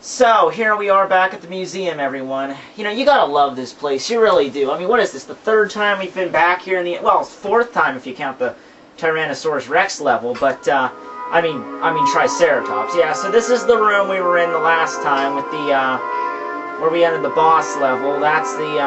So, here we are back at the museum, everyone. You know, you gotta love this place. You really do. I mean, what is this? The third time we've been back here in the... Well, it's fourth time if you count the Tyrannosaurus Rex level, but, I mean Triceratops. Yeah, so this is the room we were in the last time with the, where we entered the boss level. That's the,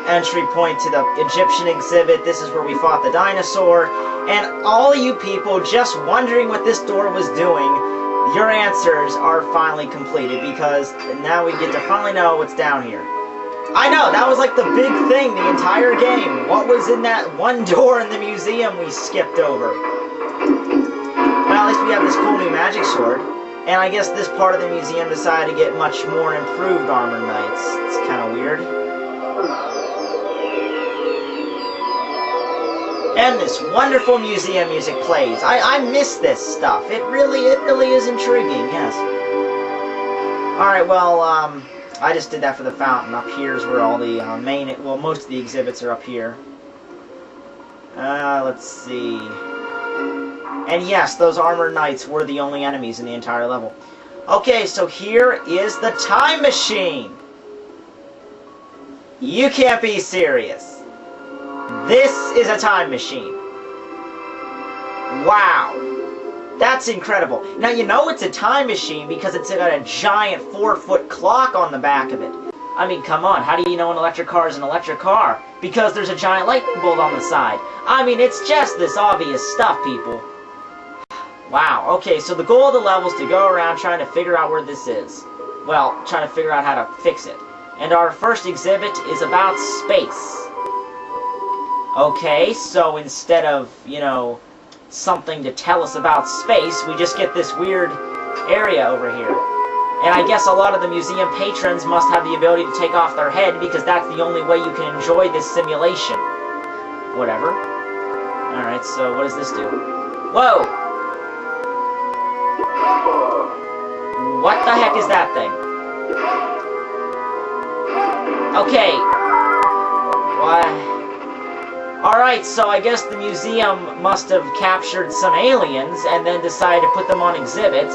entry point to the Egyptian exhibit. This is where we fought the dinosaur. And all you people just wondering what this door was doing, your answers are finally completed, because now we get to finally know what's down here. I know, that was like the big thing the entire game. What was in that one door in the museum we skipped over? Well, at least we have this cool new magic sword. And I guess this part of the museum decided to get much more improved armored knights. It's kind of weird. And this wonderful museum music plays. I miss this stuff. It really is intriguing, yes. Alright, well, I just did that for the fountain. Up here is where all the well, most of the exhibits are up here. Let's see. And yes, those armored knights were the only enemies in the entire level. Okay, so here is the time machine. You can't be serious. This is a time machine. Wow. That's incredible. Now, you know it's a time machine because it's got a giant 4-foot clock on the back of it. I mean, come on. How do you know an electric car is an electric car? Because there's a giant lightning bolt on the side. I mean, it's just this obvious stuff, people. Wow. Okay, so the goal of the level is to go around trying to figure out where this is. Well, trying to figure out how to fix it. And our first exhibit is about space. Okay, so instead of, you know, something to tell us about space, we just get this weird area over here. And I guess a lot of the museum patrons must have the ability to take off their head, because that's the only way you can enjoy this simulation. Whatever. Alright, so what does this do? Whoa! What the heck is that thing? Okay. What? Alright, so I guess the museum must have captured some aliens and then decided to put them on exhibit,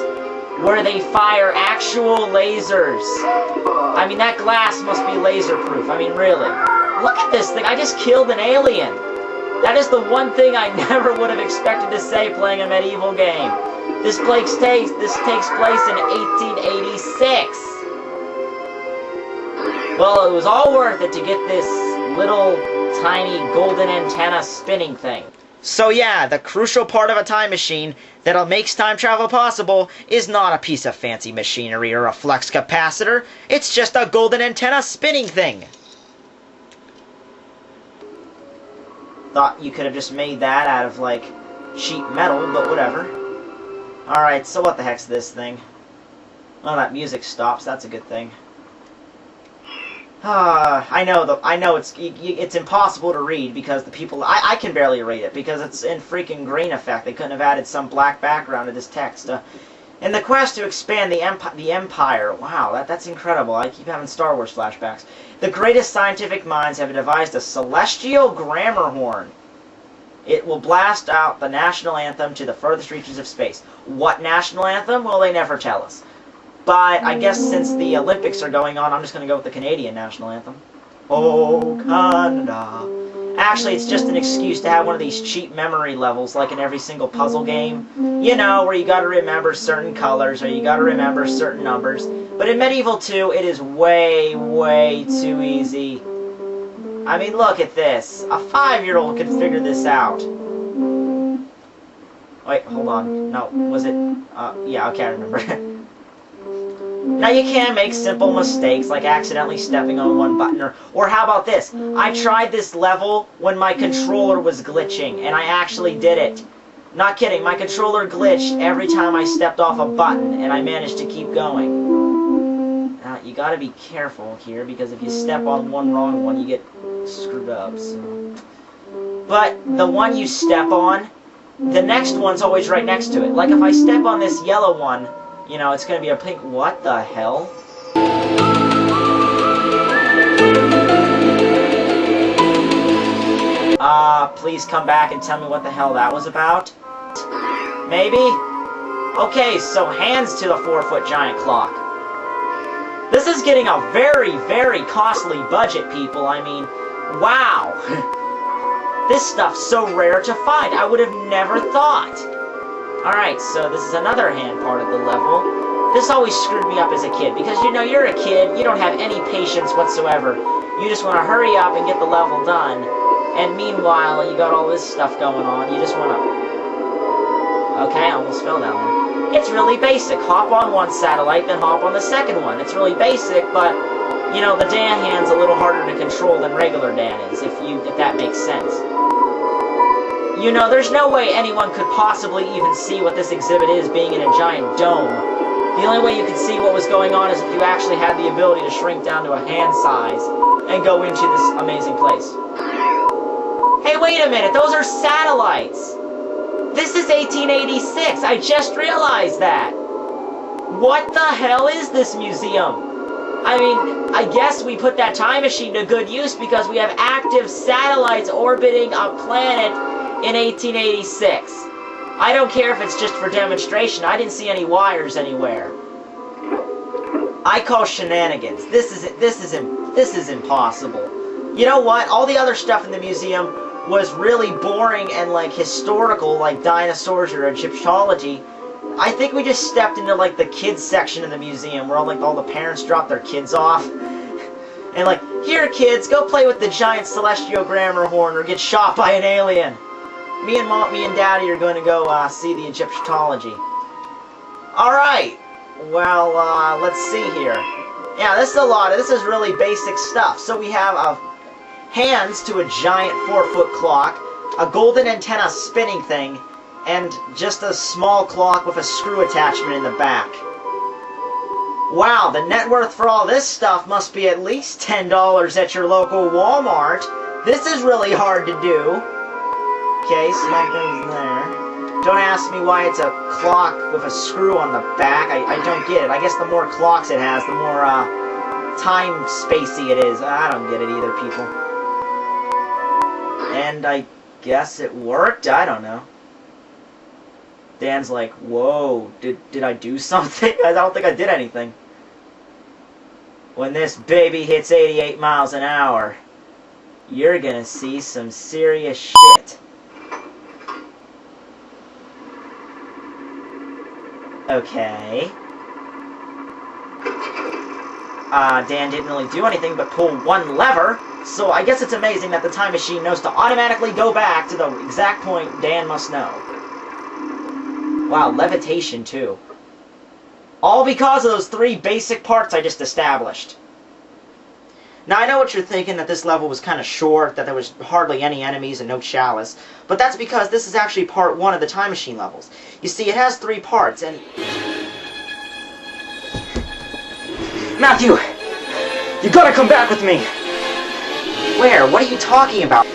where they fire actual lasers. I mean, that glass must be laser-proof. I mean, really. Look at this thing. I just killed an alien. That is the one thing I never would have expected to say playing a medieval game. This takes place in 1886. Well, it was all worth it to get this little tiny golden antenna spinning thing. So yeah, the crucial part of a time machine that makes time travel possible is not a piece of fancy machinery or a flux capacitor. It's just a golden antenna spinning thing. Thought you could have just made that out of, like, cheap metal, but whatever. Alright, so what the heck's this thing? Well, that music stops. That's a good thing. I know it's impossible to read because the people... I can barely read it because it's in freaking green effect. They couldn't have added some black background to this text. In the quest to expand the Empire... Wow, that's incredible. I keep having Star Wars flashbacks. The greatest scientific minds have devised a celestial grammar horn. It will blast out the national anthem to the furthest reaches of space. What national anthem? Well, they never tell us. But I guess since the Olympics are going on, I'm just going to go with the Canadian national anthem. Oh, Canada. Actually, it's just an excuse to have one of these cheap memory levels, like in every single puzzle game. You know, where you got to remember certain colors, or you got to remember certain numbers. But in Medievil2, it is way, way too easy. I mean, look at this. A 5-year-old could figure this out. Wait, hold on. No, was it? Yeah, okay, I remember. Now, you can make simple mistakes, like accidentally stepping on one button, or how about this? I tried this level when my controller was glitching, and I actually did it. Not kidding, my controller glitched every time I stepped off a button, and I managed to keep going. Now, you gotta be careful here, because if you step on one wrong one, you get screwed up, so... But the one you step on, the next one's always right next to it. Like, if I step on this yellow one, you know, it's going to be a pink... What the hell? Please come back and tell me what the hell that was about. Maybe? Okay, so hands to the 4-foot giant clock. This is getting a very, very costly budget, people. I mean, wow. This stuff's so rare to find. I would have never thought. Alright, so this is another hand part of the level. This always screwed me up as a kid, because, you know, you're a kid, you don't have any patience whatsoever. You just want to hurry up and get the level done. And meanwhile, you got all this stuff going on. You just want to... Okay, I almost fell that one. It's really basic. Hop on one satellite, then hop on the second one. It's really basic, but, you know, the Dan hand's a little harder to control than regular Dan is, if that makes sense. You know, there's no way anyone could possibly even see what this exhibit is, being in a giant dome. The only way you could see what was going on is if you actually had the ability to shrink down to a hand size and go into this amazing place. Hey, wait a minute, those are satellites! This is 1886, I just realized that! What the hell is this museum? I mean, I guess we put that time machine to good use because we have active satellites orbiting a planet in 1886. I don't care if it's just for demonstration, I didn't see any wires anywhere. I call shenanigans. This is impossible. You know what? All the other stuff in the museum was really boring and, like, historical, like dinosaurs or Egyptology. I think we just stepped into, like, the kids section of the museum where all the parents drop their kids off. And, like, here, kids, go play with the giant celestial grammar horn or get shot by an alien. Me and Daddy are going to go see the Egyptology. Alright. Well, let's see here. Yeah, this is really basic stuff. So we have hands to a giant 4-foot clock, a golden antenna spinning thing, and just a small clock with a screw attachment in the back. Wow, the net worth for all this stuff must be at least $10 at your local Walmart. This is really hard to do. Okay, so that goes there. Don't ask me why it's a clock with a screw on the back. I don't get it. I guess the more clocks it has, the more time spacey it is. I don't get it either, people. And I guess it worked? I don't know. Dan's like, whoa, did I do something? I don't think I did anything. When this baby hits 88 miles an hour, you're gonna see some serious shit. Okay. Dan didn't really do anything but pull one lever, so I guess it's amazing that the time machine knows to automatically go back to the exact point Dan must know. Wow, levitation too. All because of those 3 basic parts I just established. Now I know what you're thinking, that this level was kind of short, that there was hardly any enemies and no chalice, but that's because this is actually part 1 of the time machine levels. You see, it has 3 parts, and... Matthew! You gotta come back with me! Where? What are you talking about?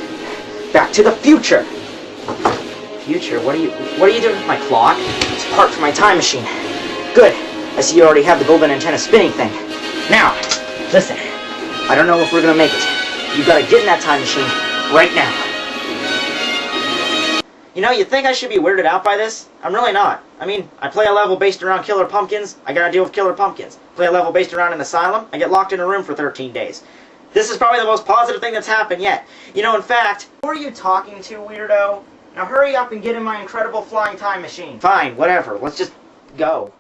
Back to the future! Future? What are you doing with my clock? It's part for my time machine. Good. I see you already have the golden antenna spinning thing. Now, listen. I don't know if we're gonna make it. You gotta get in that time machine right now. You know, you'd think I should be weirded out by this. I'm really not. I mean, I play a level based around killer pumpkins. I gotta deal with killer pumpkins. Play a level based around an asylum. I get locked in a room for 13 days. This is probably the most positive thing that's happened yet. You know, in fact, who are you talking to, weirdo? Now hurry up and get in my incredible flying time machine. Fine, whatever. Let's just go.